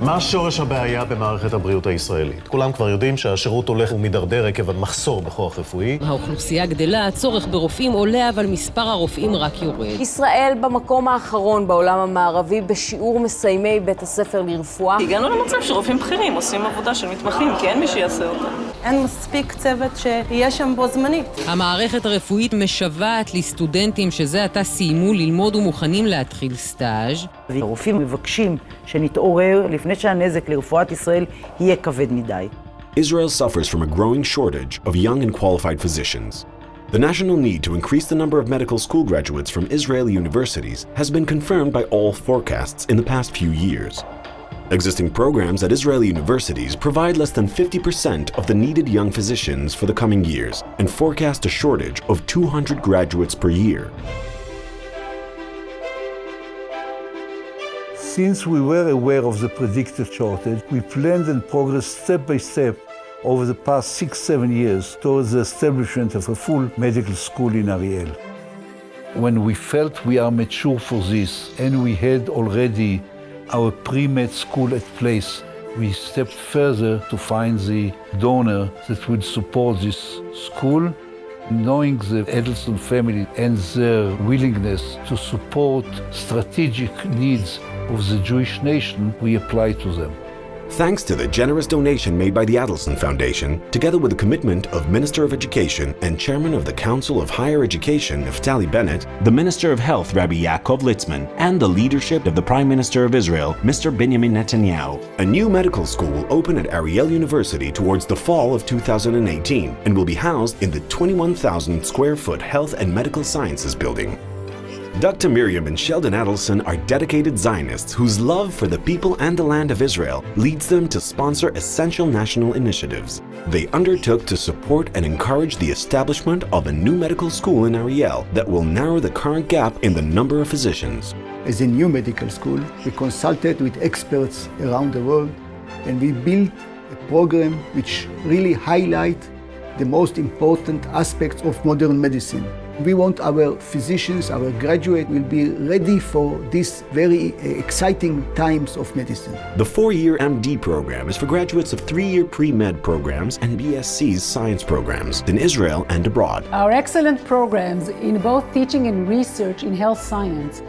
מה שורש הבעיה במערכת הבריאות הישראלית? כולם כבר יודעים שהשירות הולך ומדרדר עקב המחסור בכוח רפואי. האוכלוסייה גדלה, הצורך ברופאים עולה, אבל מספר הרופאים רק יורד. ישראל במקום האחרון בעולם המערבי בשיעור מסיימי בית הספר לרפואה. הגענו למצב שרופאים בכירים עושים עבודה של מתמחים, כי אין מי שיעשה אותה. אין מספיק צוות שיהיה שם בו זמנית. המערכת הרפואית משוועת לסטודנטים שזה עתה סיימו ללמוד ומוכנים להתחיל סטאז'. הרופאים מבקשים שנתעורר לפני שהנזק לרפואת ישראל יהיה כבד מדי. Israel suffers from a growing shortage of young and qualified physicians. The national need to increase the number of medical school graduates from Israeli universities has been confirmed by all forecasts in the past few years. Existing programs at Israeli universities provide less than 50% of the needed young physicians for the coming years and forecast a shortage of 200 graduates per year. Since we were aware of the predicted shortage, we planned and progressed step by step over the past 6-7 years towards the establishment of a full medical school in Ariel. When we felt we are mature for this and we had already our pre-med school at place, we stepped further to find the donor that would support this school. Knowing the Adelson family and their willingness to support strategic needs of the Jewish nation, we applied to them. Thanks to the generous donation made by the Adelson Foundation, together with the commitment of Minister of Education and Chairman of the Council of Higher Education, Neftalli Bennett, the Minister of Health, Rabbi Yaakov Litzman, and the leadership of the Prime Minister of Israel, Mr. Benjamin Netanyahu, a new medical school will open at Ariel University towards the fall of 2018 and will be housed in the 21,000 square foot Health and Medical Sciences building. Dr. Miriam and Sheldon Adelson are dedicated Zionists whose love for the people and the land of Israel leads them to sponsor essential national initiatives. They undertook to support and encourage the establishment of a new medical school in Ariel that will narrow the current gap in the number of physicians. As a new medical school, we consulted with experts around the world and we built a program which really highlights the most important aspects of modern medicine. We want our physicians, our graduates will be ready for these very exciting times of medicine. The 4-year MD program is for graduates of 3-year pre-med programs and BSc's science programs in Israel and abroad. Our excellent programs in both teaching and research in health science,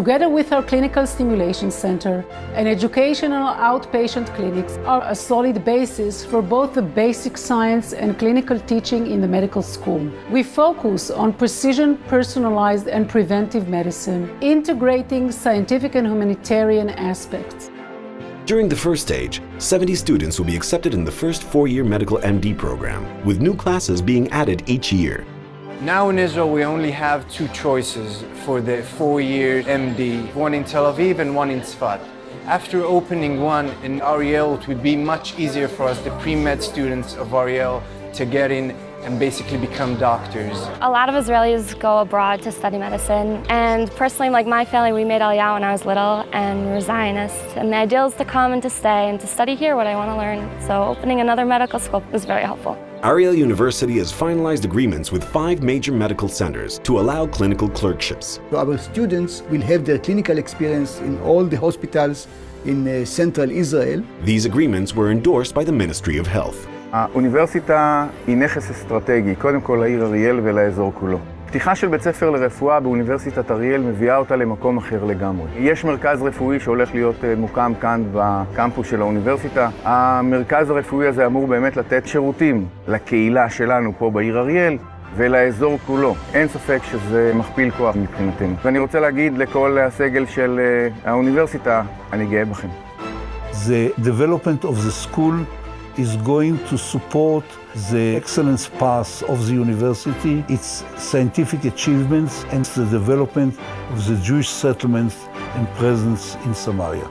together with our clinical stimulation center and educational outpatient clinics, are a solid basis for both the basic science and clinical teaching in the medical school. We focus on precision, personalized, and preventive medicine, integrating scientific and humanitarian aspects. During the first stage, 70 students will be accepted in the first 4-year medical MD program, with new classes being added each year. Now in Israel, we only have 2 choices for the 4-year MD, one in Tel Aviv and one in Tzfat. After opening one in Ariel, it would be much easier for us, the pre-med students of Ariel, to get in and basically become doctors. A lot of Israelis go abroad to study medicine, and personally, like my family, we made Aliyah when I was little, and we were Zionists. And the ideal is to come and to stay and to study here what I want to learn. So opening another medical school was very helpful. Ariel University has finalized agreements with 5 major medical centers to allow clinical clerkships. So our students will have their clinical experience in all the hospitals in central Israel. These agreements were endorsed by the Ministry of Health. האוניברסיטה היא נכס אסטרטגי, קודם כל לעיר אריאל ולאזור כולו. פתיחה של בית ספר לרפואה באוניברסיטת אריאל מביאה אותה למקום אחר לגמרי. יש מרכז רפואי שהולך להיות מוקם כאן בקמפוס של האוניברסיטה. המרכז הרפואי הזה אמור באמת לתת שירותים לקהילה שלנו פה בעיר אריאל ולאזור כולו. אין ספק שזה מכפיל כוח מבחינתנו. ואני רוצה להגיד לכל הסגל של האוניברסיטה, אני גאה בכם. The development of the school is going to support the excellence path of the university, its scientific achievements, and the development of the Jewish settlements and presence in Samaria.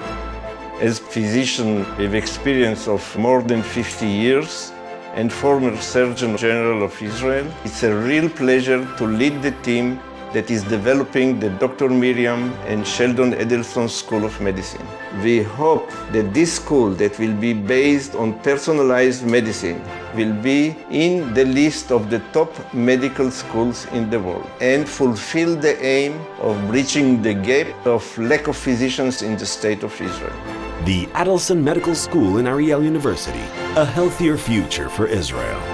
As physician with experience of more than 50 years and former Surgeon General of Israel, it's a real pleasure to lead the team that is developing the Dr. Miriam and Sheldon Adelson School of Medicine. We hope that this school that will be based on personalized medicine will be in the list of the top medical schools in the world and fulfill the aim of bridging the gap of lack of physicians in the state of Israel. The Adelson Medical School in Ariel University, a healthier future for Israel.